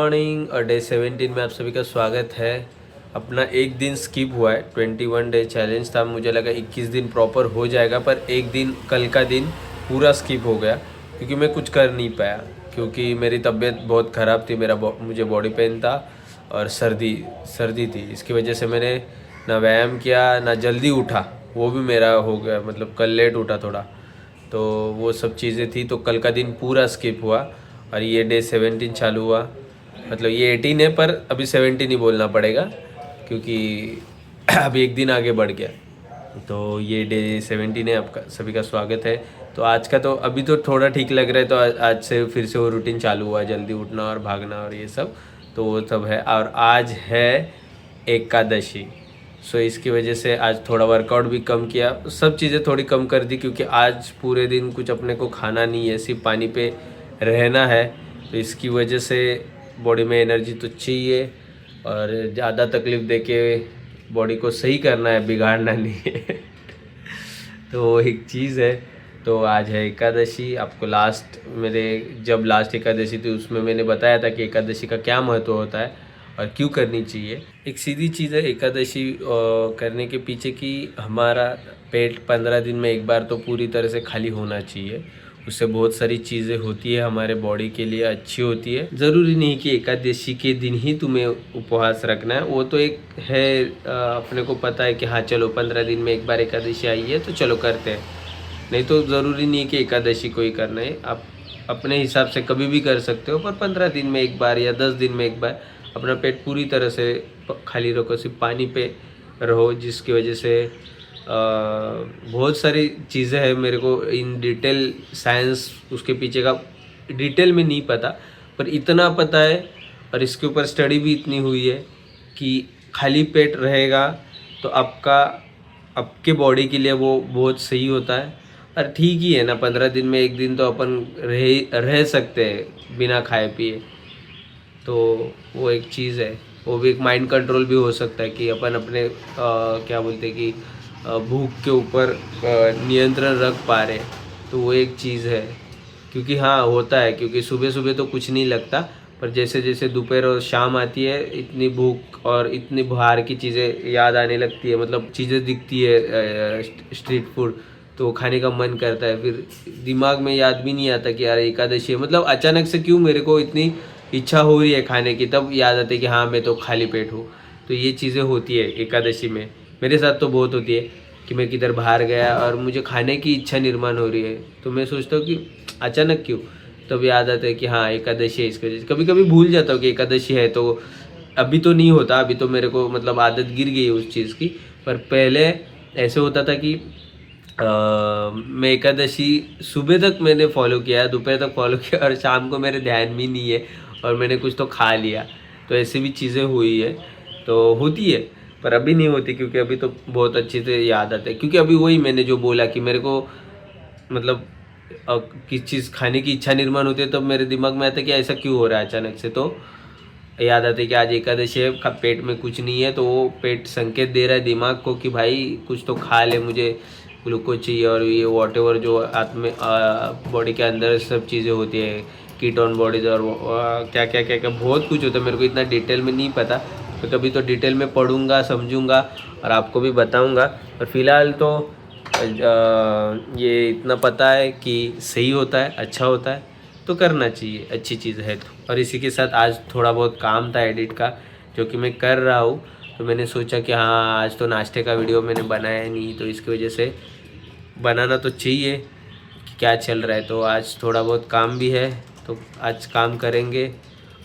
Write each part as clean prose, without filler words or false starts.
Morning और day 17 में आप सभी का स्वागत है। अपना एक दिन स्किप हुआ है। 21 डे चैलेंज था, मुझे लगा 21 दिन प्रॉपर हो जाएगा, पर एक दिन कल का दिन पूरा स्किप हो गया क्योंकि मैं कुछ कर नहीं पाया, क्योंकि मेरी तबीयत बहुत ख़राब थी। मुझे बॉडी पेन था और सर्दी थी। इसकी वजह से मैंने ना व्यायाम किया ना जल्दी उठा, वो भी मेरा हो गया, मतलब कल लेट उठा थोड़ा, तो वो सब चीज़ें थी। तो कल का दिन पूरा स्किप हुआ और ये डे 17 चालू हुआ। मतलब ये 18 है पर अभी 17 ही बोलना पड़ेगा क्योंकि अभी एक दिन आगे बढ़ गया। तो ये डे 17 है, आपका सभी का स्वागत है। तो आज का तो अभी तो थोड़ा ठीक लग रहा है, तो आज से फिर से वो रूटीन चालू हुआ, जल्दी उठना और भागना और ये सब, तो वो सब है। और आज है एकादशी, सो इसकी वजह से आज थोड़ा वर्कआउट भी कम किया, सब चीज़ें थोड़ी कम कर दी, क्योंकि आज पूरे दिन कुछ अपने को खाना नहीं है, सिर्फ पानी पे रहना है। तो इसकी वजह से बॉडी में एनर्जी तो चाहिए और ज़्यादा तकलीफ़ देके बॉडी को सही करना है, बिगाड़ना नहीं है। तो वो एक चीज़ है। तो आज है एकादशी। आपको जब लास्ट एकादशी थी उसमें मैंने बताया था कि एकादशी का क्या महत्व होता है और क्यों करनी चाहिए। एक सीधी चीज़ है एकादशी करने के पीछे कि हमारा पेट 15 दिन में एक बार तो पूरी तरह से खाली होना चाहिए। उससे बहुत सारी चीज़ें होती है, हमारे बॉडी के लिए अच्छी होती है। ज़रूरी नहीं कि एकादशी के दिन ही तुम्हें उपवास रखना है, वो तो एक है, अपने को पता है कि हाँ चलो 15 दिन में एक बार एकादशी आई है तो चलो करते हैं। नहीं तो ज़रूरी नहीं है कि एकादशी को ही करना है, आप अपने हिसाब से कभी भी कर सकते हो, पर 15 दिन में एक बार या 10 दिन में एक बार अपना पेट पूरी तरह से खाली रखो, सिर्फ पानी पे रहो। जिसकी वजह से बहुत सारी चीज़ें हैं, मेरे को इन डिटेल साइंस उसके पीछे का डिटेल में नहीं पता, पर इतना पता है और इसके ऊपर स्टडी भी इतनी हुई है कि खाली पेट रहेगा तो आपके बॉडी के लिए वो बहुत सही होता है। और ठीक ही है ना, 15 दिन में एक दिन तो अपन रह सकते हैं बिना खाए पिए, तो वो एक चीज़ है। वो भी एक माइंड कंट्रोल भी हो सकता है कि अपन अपने क्या बोलते हैं कि भूख के ऊपर नियंत्रण रख पा रहे, तो वो एक चीज़ है। क्योंकि हाँ होता है, क्योंकि सुबह सुबह तो कुछ नहीं लगता, पर जैसे जैसे दोपहर और शाम आती है इतनी भूख और इतनी बाहर की चीज़ें याद आने लगती है, मतलब चीज़ें दिखती है स्ट्रीट फूड, तो खाने का मन करता है। फिर दिमाग में याद भी नहीं आता कि यार एकादशी है, मतलब अचानक से क्यों मेरे को इतनी इच्छा हो रही है खाने की, तब याद आती है कि हाँ मैं तो खाली पेट हूँ। तो ये चीज़ें होती है एकादशी में। मेरे साथ तो बहुत होती है कि मैं किधर बाहर गया और मुझे खाने की इच्छा निर्माण हो रही है, तो मैं सोचता हूँ कि अचानक क्यों, तब याद आता है कि हाँ एकादशी है। इसकी वजह से कभी कभी भूल जाता हूँ कि एकादशी है, तो अभी तो नहीं होता, अभी तो मेरे को मतलब आदत गिर गई है उस चीज़ की। पर पहले ऐसे होता था कि मैं एकादशी सुबह तक मैंने फॉलो किया, दोपहर तक फॉलो किया और शाम को मेरे ध्यान भी नहीं है और मैंने कुछ तो खा लिया। तो ऐसी भी चीज़ें हुई है, तो होती है, पर अभी नहीं होती, क्योंकि अभी तो बहुत अच्छे से याद आता है। क्योंकि अभी वही मैंने जो बोला कि मेरे को मतलब किस चीज़ खाने की इच्छा निर्माण होती है, तब मेरे दिमाग में आता है कि ऐसा क्यों हो रहा है अचानक से। तो याद आता है कि आज एकादशी है, पेट में कुछ नहीं है, तो वो पेट संकेत दे रहा है दिमाग को कि भाई कुछ तो खा ले, मुझे ग्लूकोज चाहिए और ये वॉट एवर जो बॉडी के अंदर सब चीज़ें होती है, कीटोन बॉडीज और क्या क्या क्या क्या बहुत कुछ होता है। मेरे को इतना डिटेल में नहीं पता, तो कभी तो डिटेल में पढ़ूंगा, समझूंगा और आपको भी बताऊंगा। पर फिलहाल तो ये इतना पता है कि सही होता है, अच्छा होता है, तो करना चाहिए, अच्छी चीज़ है तो। और इसी के साथ आज थोड़ा बहुत काम था एडिट का, जो कि मैं कर रहा हूँ। तो मैंने सोचा कि हाँ आज तो नाश्ते का वीडियो मैंने बनाया नहीं, तो इसकी वजह से बनाना तो चाहिए कि क्या चल रहा है। तो आज थोड़ा बहुत काम भी है, तो आज काम करेंगे।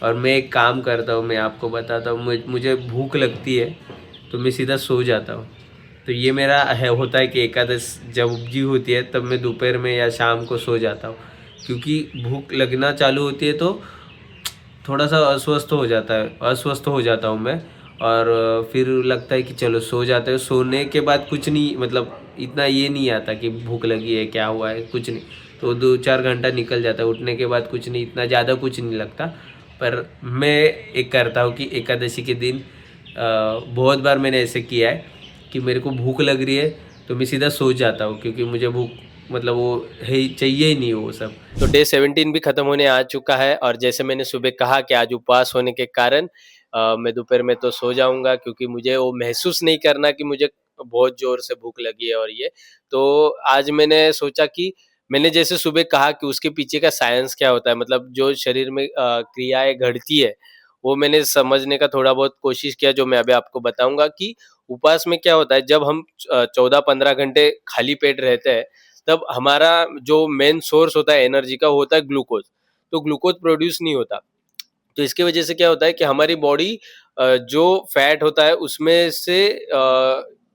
और मैं एक काम करता हूँ, मैं आपको बताता हूँ, मुझे भूख लगती है तो मैं सीधा सो जाता हूँ। तो ये मेरा होता है कि एकादश जब उपजी होती है तब मैं दोपहर में या शाम को सो जाता हूँ, क्योंकि भूख लगना चालू होती है तो थोड़ा सा अस्वस्थ हो जाता हूँ मैं। और फिर लगता है कि चलो सो जाते हैं। सोने के बाद कुछ नहीं, मतलब इतना ये नहीं आता कि भूख लगी है क्या हुआ है, कुछ नहीं, तो 2-4 घंटा निकल जाता है, उठने के बाद कुछ नहीं, इतना ज़्यादा कुछ नहीं लगता। पर मैं एक करता हूँ कि एकादशी के दिन बहुत बार मैंने ऐसे किया है कि मेरे को भूख लग रही है तो मैं सीधा सो जाता हूँ, क्योंकि मुझे भूख मतलब वो है ही, चाहिए ही नहीं वो सब। तो डे 17 भी खत्म होने आ चुका है और जैसे मैंने सुबह कहा कि आज उपवास होने के कारण मैं दोपहर में तो सो जाऊंगा, क्योंकि मुझे वो महसूस नहीं करना कि मुझे बहुत जोर से भूख लगी है। और ये तो आज मैंने सोचा कि मैंने जैसे सुबह कहा कि उसके पीछे का साइंस क्या होता है, मतलब जो शरीर में क्रियाएं घटती है वो मैंने समझने का थोड़ा बहुत कोशिश किया, जो मैं अभी आपको बताऊंगा कि उपवास में क्या होता है। जब हम 14-15 घंटे खाली पेट रहते हैं, तब हमारा जो मेन सोर्स होता है एनर्जी का, वो होता है ग्लूकोज। तो ग्लूकोज प्रोड्यूस नहीं होता। तो इसकी वजह से क्या होता है कि हमारी बॉडी जो फैट होता है उसमें से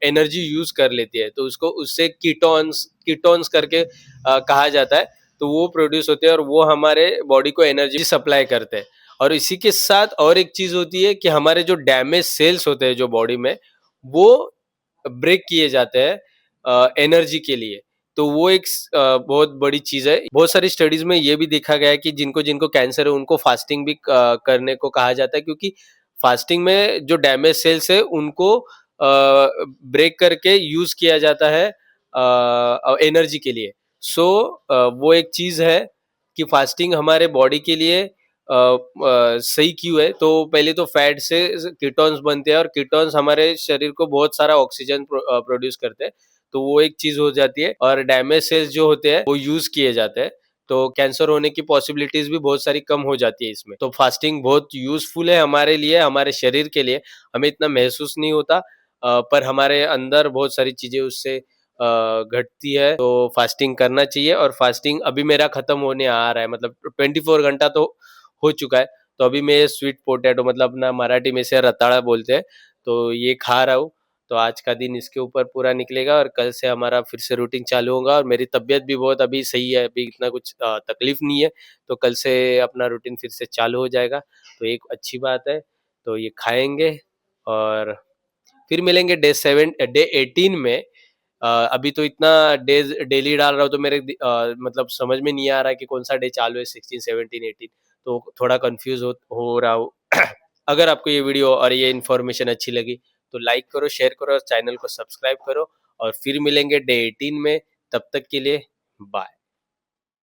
एनर्जी यूज कर लेती है, तो उसको उससे कीटोन्स कीटोन्स करके कहा जाता है। तो वो प्रोड्यूस होते हैं और वो हमारे बॉडी को एनर्जी सप्लाई करते हैं। और इसी के साथ और एक चीज होती है कि हमारे जो डैमेज सेल्स होते हैं जो बॉडी में, वो ब्रेक किए जाते हैं एनर्जी के लिए। तो वो एक बहुत बड़ी चीज है। बहुत सारी स्टडीज में ये भी देखा गया है कि जिनको जिनको कैंसर है उनको फास्टिंग भी करने को कहा जाता है, क्योंकि फास्टिंग में जो डैमेज सेल्स है उनको ब्रेक करके यूज किया जाता है एनर्जी के लिए। सो वो एक चीज है कि फास्टिंग हमारे बॉडी के लिए सही क्यों है। तो पहले तो फैट से कीटोन्स बनते हैं और कीटोन्स हमारे शरीर को बहुत सारा ऑक्सीजन प्रोड्यूस करते हैं। तो वो एक चीज हो जाती है। और डैमेज सेल्स जो होते हैं वो यूज किए जाते हैं, तो कैंसर होने की पॉसिबिलिटीज भी बहुत सारी कम हो जाती है इसमें। तो फास्टिंग बहुत यूजफुल है हमारे लिए, हमारे शरीर के लिए। हमें इतना महसूस नहीं होता, पर हमारे अंदर बहुत सारी चीजें उससे घटती है। तो फास्टिंग करना चाहिए। और फास्टिंग अभी मेरा खत्म होने आ रहा है, मतलब 24 घंटा तो हो चुका है। तो अभी मैं स्वीट पोटैटो, मतलब अपना मराठी में से रताड़ा बोलते हैं, तो ये खा रहा हूँ। तो आज का दिन इसके ऊपर पूरा निकलेगा और कल से हमारा फिर से रूटीन चालू होगा। और मेरी तबीयत भी बहुत अभी सही है, अभी इतना कुछ तकलीफ नहीं है। तो कल से अपना रूटीन फिर से चालू हो जाएगा, तो एक अच्छी बात है। तो ये खाएंगे और फिर मिलेंगे डे 18 में। अभी तो इतना डेज डेली डाल रहा हूँ, तो मेरे मतलब समझ में नहीं आ रहा है कि कौन सा डे चालू है, 16, 17, 18। तो थोड़ा कंफ्यूज हो रहा हूँ। अगर आपको ये वीडियो और ये इन्फॉर्मेशन अच्छी लगी तो लाइक करो, शेयर करो और चैनल को सब्सक्राइब करो। और फिर मिलेंगे डे 18 में। तब तक के लिए बाय।